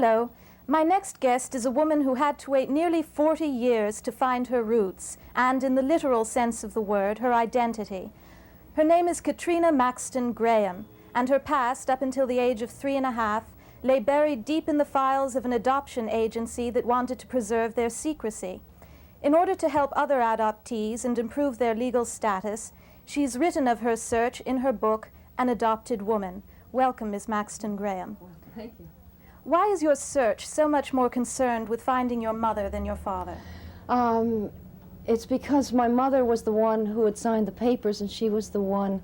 Hello. My next guest is a woman who had to wait nearly 40 years to find her roots, and in the literal sense of the word, her identity. Her name is Katrina Maxtone-Graham, and her past, up until the age of 3.5, lay buried deep in the files of an adoption agency that wanted to preserve their secrecy. In order to help other adoptees and improve their legal status, she's written of her search in her book, An Adopted Woman. Welcome, Ms. Maxtone-Graham. Thank you. Why is your search so much more concerned with finding your mother than your father? It's because my mother was the one who had signed the papers, and she was the one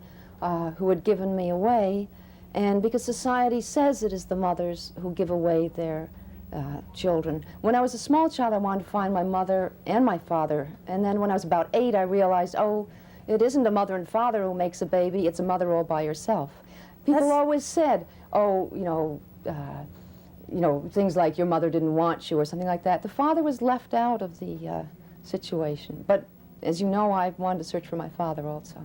who had given me away, and because society says it is the mothers who give away their children. When I was a small child, I wanted to find my mother and my father, and then when I was about 8, I realized, oh, it isn't a mother and father who makes a baby, it's a mother all by herself. People always said, oh, things like your mother didn't want you or something like that. The father was left out of the situation. But as you know, I wanted to search for my father also.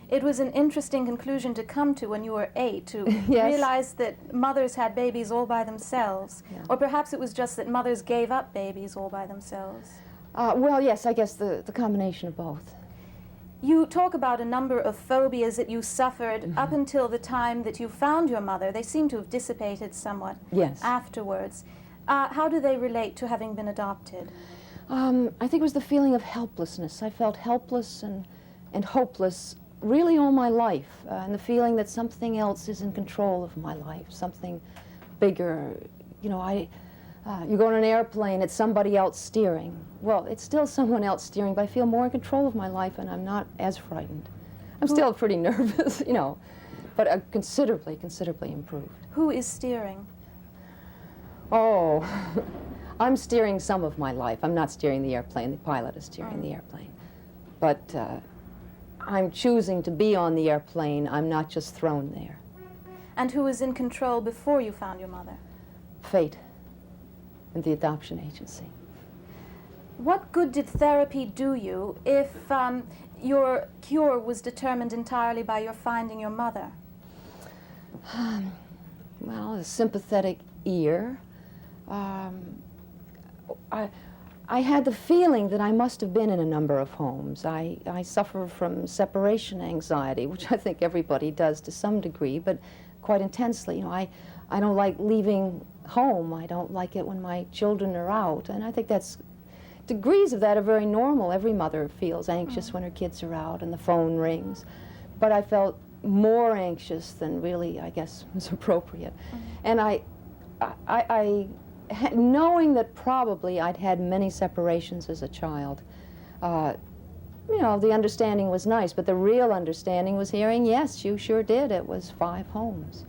It was an interesting conclusion to come to when you were 8, to Yes. realize that mothers had babies all by themselves. Yeah. Or perhaps it was just that mothers gave up babies all by themselves. Well, yes, I guess the combination of both. You talk about a number of phobias that you suffered up until the time that you found your mother. They seem to have dissipated somewhat afterwards. How do they relate to having been adopted? I think it was the feeling of helplessness. I felt helpless and hopeless really all my life, and the feeling that something else is in control of my life, something bigger. You go on an airplane, it's somebody else steering. Well, it's still someone else steering, but I feel more in control of my life, and I'm not as frightened. I'm still pretty nervous, but considerably improved. Who is steering? Oh, I'm steering some of my life. I'm not steering the airplane. The pilot is steering the airplane. But I'm choosing to be on the airplane. I'm not just thrown there. And who was in control before you found your mother? Fate and the adoption agency. What good did therapy do you if your cure was determined entirely by your finding your mother? Well, a sympathetic ear. I had the feeling that I must have been in a number of homes. I suffer from separation anxiety, which I think everybody does to some degree, but quite intensely. I don't like leaving home. I don't like it when my children are out, and I think degrees of that are very normal. Every mother feels anxious when her kids are out and the phone rings, but I felt more anxious than really, I guess, was appropriate. And knowing that probably I'd had many separations as a child, the understanding was nice, but the real understanding was hearing, yes, you sure did. It was 5 homes.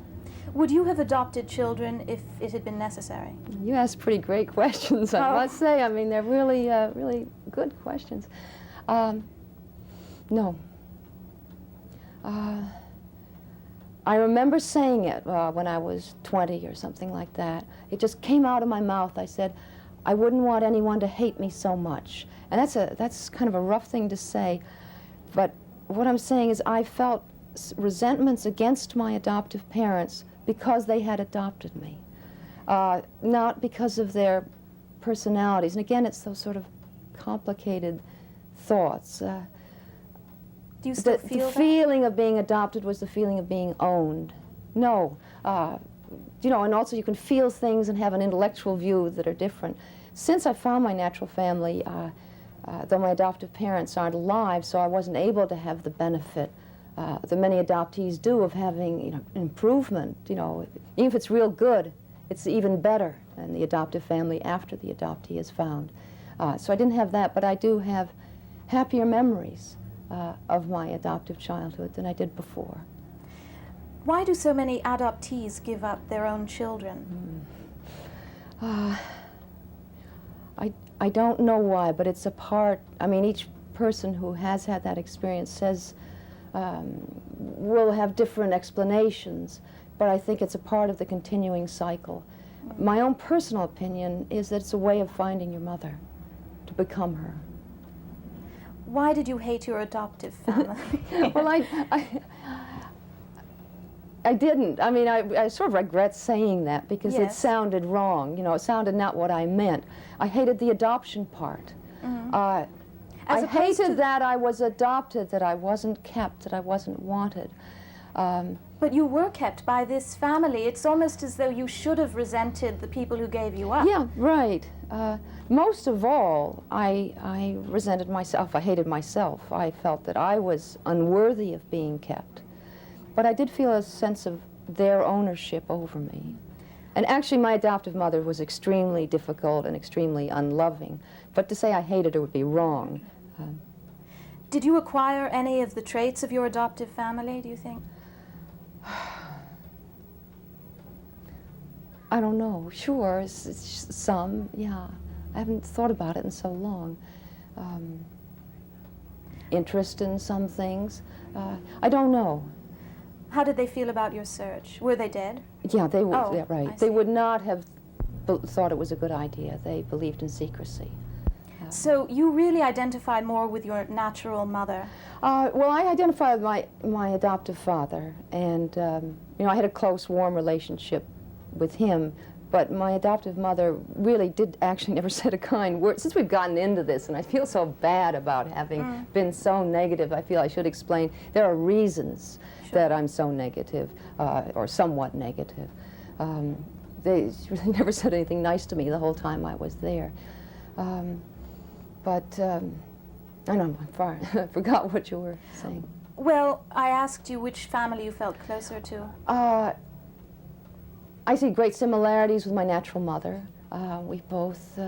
Would you have adopted children if it had been necessary? You ask pretty great questions, I must say. I mean, they're really, really good questions. No. I remember saying it when I was 20 or something like that. It just came out of my mouth. I said, I wouldn't want anyone to hate me so much. And that's kind of a rough thing to say, but what I'm saying is I felt resentments against my adoptive parents because they had adopted me, not because of their personalities. And again, it's those sort of complicated thoughts. Do you still feel the feeling of being adopted was the feeling of being owned. No. And also you can feel things and have an intellectual view that are different. Since I found my natural family, though my adoptive parents aren't alive, so I wasn't able to have the benefit that many adoptees do of having improvement. Even if it's real good, it's even better than the adoptive family after the adoptee is found. So I didn't have that, but I do have happier memories of my adoptive childhood than I did before. Why do so many adoptees give up their own children? I don't know why, but it's a part. I mean, each person who has had that experience says will have different explanations, but I think it's a part of the continuing cycle. My own personal opinion is that it's a way of finding your mother, to become her. Why did you hate your adoptive family? Well, I didn't. I mean, I sort of regret saying that because it Yes. sounded wrong. You know, it sounded not what I meant. I hated the adoption part. I As opposed hated to- that I was adopted, that I wasn't kept, that I wasn't wanted. But you were kept by this family. It's almost as though you should have resented the people who gave you up. Yeah, right. Most of all, I resented myself. I hated myself. I felt that I was unworthy of being kept. But I did feel a sense of their ownership over me. And actually, my adoptive mother was extremely difficult and extremely unloving. But to say I hated her would be wrong. Did you acquire any of the traits of your adoptive family, do you think? I don't know. Sure, it's some, yeah. I haven't thought about it in so long. Interest in some things. I don't know. How did they feel about your search? Were they dead? Yeah, they would. Oh, Yeah, I right. They see. would not have thought it was a good idea. They believed in secrecy. So you really identified more with your natural mother. Well, I identified with my adoptive father, and you know, I had a close, warm relationship with him. But my adoptive mother really did actually never said a kind word. Since we've gotten into this, and I feel so bad about having been so negative, I feel I should explain there are reasons that I'm so negative, or somewhat negative. They really never said anything nice to me the whole time I was there. But I know I'm far. I forgot what you were saying. Well, I asked you which family you felt closer to. I see great similarities with my natural mother. We both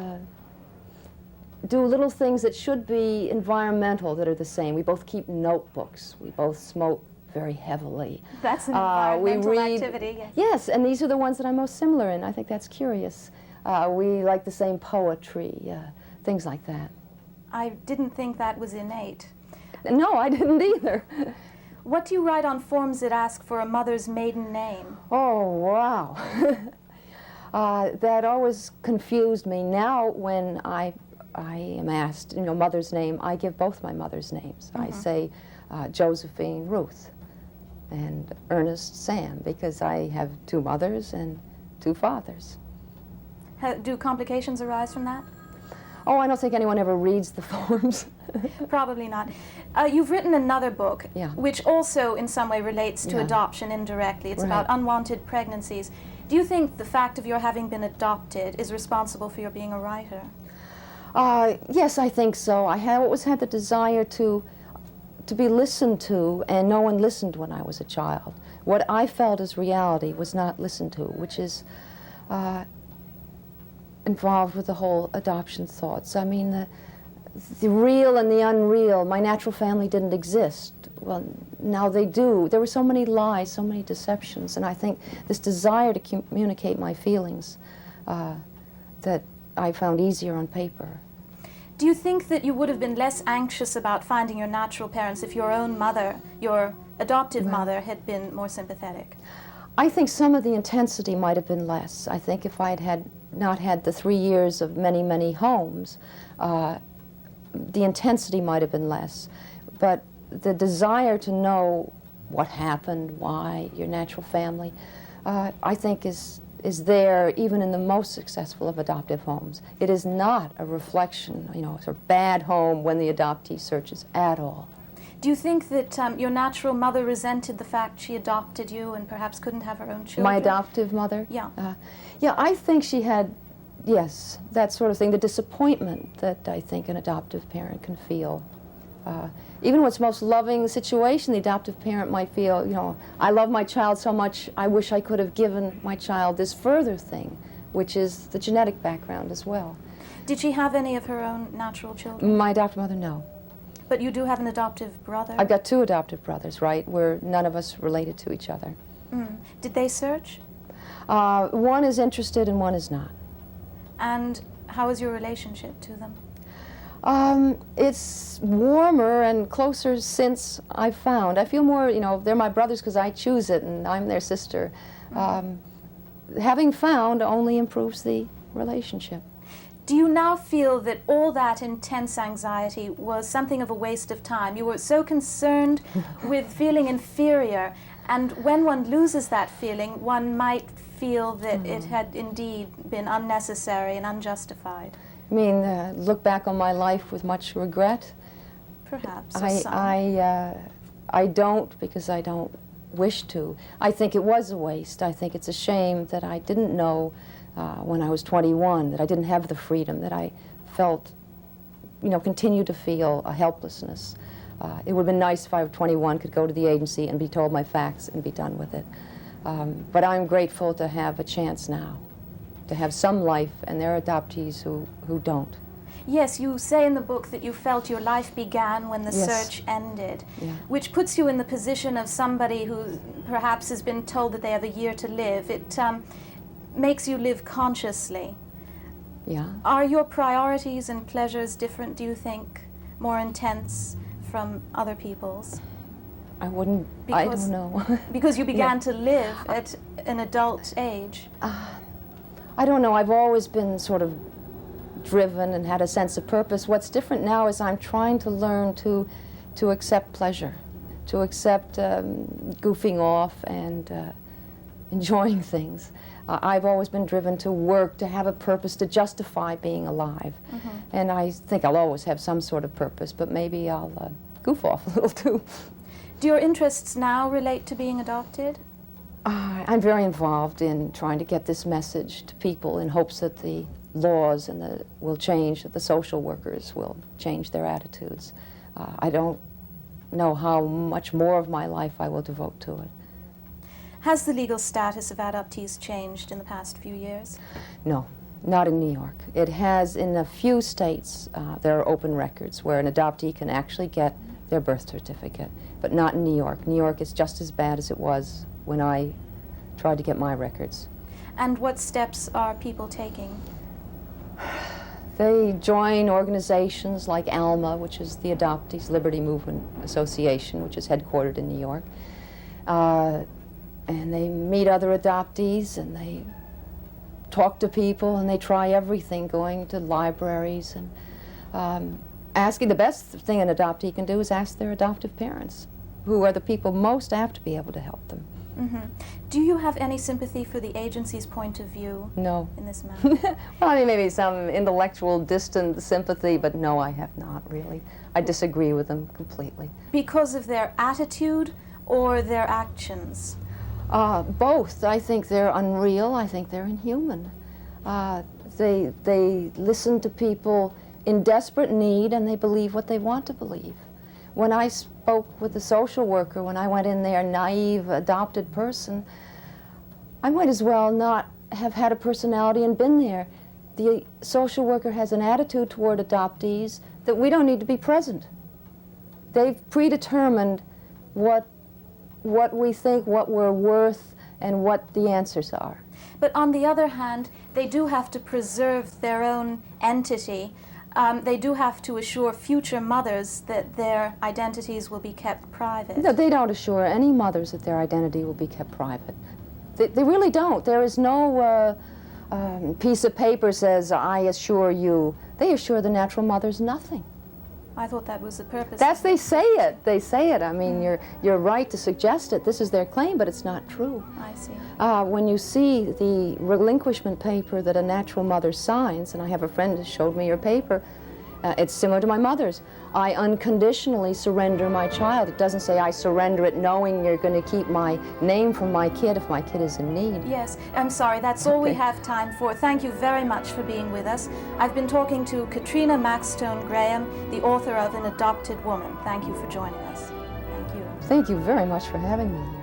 do little things that should be environmental that are the same. We both keep notebooks. We both smoke very heavily. That's an we environmental read, activity. Yes. Yes, and these are the ones that I'm most similar in. I think that's curious. We like the same poetry, things like that. I didn't think that was innate. No, I didn't either. What do you write on forms that ask for a mother's maiden name? Oh, wow. That always confused me. Now when I am asked, you know, mother's name, I give both my mother's names. I say Josephine Ruth and Ernest Sam, because I have two mothers and two fathers. Do complications arise from that? Oh, I don't think anyone ever reads the forms. Probably not. You've written another book, Yeah. which also in some way relates to Yeah. adoption indirectly. It's Right. about unwanted pregnancies. Do you think the fact of your having been adopted is responsible for your being a writer? Yes, I think so. I always had the desire to be listened to, and no one listened when I was a child. What I felt as reality was not listened to, which is involved with the whole adoption thoughts. I mean, the real and the unreal. My natural family didn't exist. Well, now they do. There were so many lies, so many deceptions, and I think this desire to communicate my feelings that I found easier on paper. Do you think that you would have been less anxious about finding your natural parents if your own mother, your adoptive mother, had been more sympathetic? I think some of the intensity might have been less. I think if I had not had the 3 years of many, many homes, the intensity might have been less. But the desire to know what happened, why, your natural family, I think is there even in the most successful of adoptive homes. It is not a reflection, you know, sort of bad home when the adoptee searches at all. Do you think that your natural mother resented the fact she adopted you and perhaps couldn't have her own children? My adoptive mother? Yeah. Yeah, I think she had, yes, that sort of thing, the disappointment that I think an adoptive parent can feel. Even when it's most loving situation, the adoptive parent might feel, you know, I love my child so much, I wish I could have given my child this further thing, which is the genetic background as well. Did she have any of her own natural children? My adoptive mother, no. But you do have an adoptive brother? I've got two adoptive brothers, right? We're none of us related to each other. Did they search? One is interested and one is not. And how is your relationship to them? It's warmer and closer since I've found. I feel more, you know, they're my brothers because I choose it and I'm their sister. Having found only improves the relationship. Do you now feel that all that intense anxiety was something of a waste of time? You were so concerned with feeling inferior And when one loses that feeling, one might feel that it had indeed been unnecessary and unjustified. I mean, look back on my life with much regret? Perhaps. I don't, because I don't wish to. I think it was a waste. I think it's a shame that I didn't know when I was 21, that I didn't have the freedom, that I felt, you know, continue to feel a helplessness. It would have been nice if I was 21, could go to the agency and be told my facts and be done with it. But I'm grateful to have a chance now, to have some life, and there are adoptees who don't. Yes, you say in the book that you felt your life began when the search ended, which puts you in the position of somebody who perhaps has been told that they have a year to live. It makes you live consciously. Yeah. Are your priorities and pleasures different, do you think, more intense from other people's? I wouldn't, I don't know. Because you began to live at an adult age. I don't know, I've always been sort of driven and had a sense of purpose. What's different now is I'm trying to learn to accept pleasure, to accept goofing off and enjoying things. I've always been driven to work, to have a purpose, to justify being alive. And I think I'll always have some sort of purpose, but maybe I'll goof off a little too. Do your interests now relate to being adopted? I'm very involved in trying to get this message to people in hopes that the laws and will change, that the social workers will change their attitudes. I don't know how much more of my life I will devote to it. Has the legal status of adoptees changed in the past few years? No, not in New York. It has in a few states. There are open records where an adoptee can actually get their birth certificate, but not in New York. New York is just as bad as it was when I tried to get my records. And what steps are people taking? They join organizations like ALMA, which is the Adoptees Liberty Movement Association, which is headquartered in New York. And they meet other adoptees, and they talk to people, and they try everything, going to libraries and asking. The best thing an adoptee can do is ask their adoptive parents, who are the people most apt to be able to help them. Do you have any sympathy for the agency's point of view No. in this matter? Well, I mean, maybe some intellectual, distant sympathy, but no, I have not really. I disagree with them completely. Because of their attitude or their actions? Both. I think they're unreal. I think they're inhuman. They listen to people in desperate need, and they believe what they want to believe. When I spoke with the social worker, when I went in there, naive, adopted person, I might as well not have had a personality and been there. The social worker has an attitude toward adoptees that we don't need to be present. They've predetermined what we think, what we're worth, and what the answers are. But on the other hand, they do have to preserve their own entity. They do have to assure future mothers that their identities will be kept private. No, they don't assure any mothers that their identity will be kept private. They really don't. There is no piece of paper says, I assure you. They assure the natural mothers nothing. I thought that was the purpose. They say it. They say it. I mean, you're right to suggest it. This is their claim, but it's not true. I see. When you see the relinquishment paper that a natural mother signs, and I have a friend who showed me your paper, it's similar to my mother's. I unconditionally surrender my child. It doesn't say I surrender it knowing you're going to keep my name from my kid if my kid is in need. Yes, I'm sorry, that's all we have time for. Thank you very much for being with us. I've been talking to Katrina Maxtone-Graham, the author of An Adopted Woman. Thank you for joining us. Thank you. Thank you very much for having me here.